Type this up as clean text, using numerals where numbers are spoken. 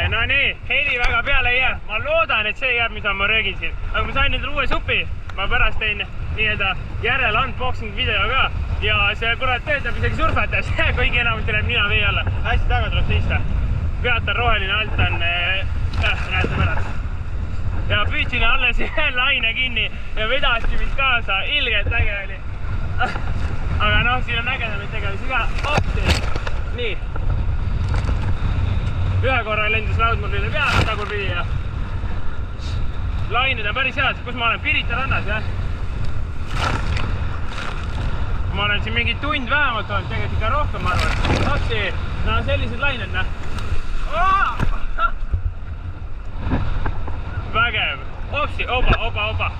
No nii, heli väga peale ei jää. Ma loodan, et see jääb, mida ma röögin siin. Aga ma sain nüüd uue supi. Ma pärast tein nii-öelda järel unboxing video ka. Ja see kurat töötab isegi surfates. Kõigi enamasti läheb nina vee alla. Hästi taga tuleb seista. Pealt on roheline, alt on näete pärast. Ja püüdsin alles laine kinni ja vedaski mind kaasa. Ilgelt äge oli. Aga noh, siin on ägedamid tegevusi ka. Opti. Nii. Ühe korra lendas laud mul üle peale tagurpidi ja lained on päris head, kus ma olen Pirita rannas, jah? Ma olen siin mingi tund vähemalt olnud, tegelikult ikka rohkem, ma arvan. Opsi, no sellised lained, näh. Vägev. Opsi, oba.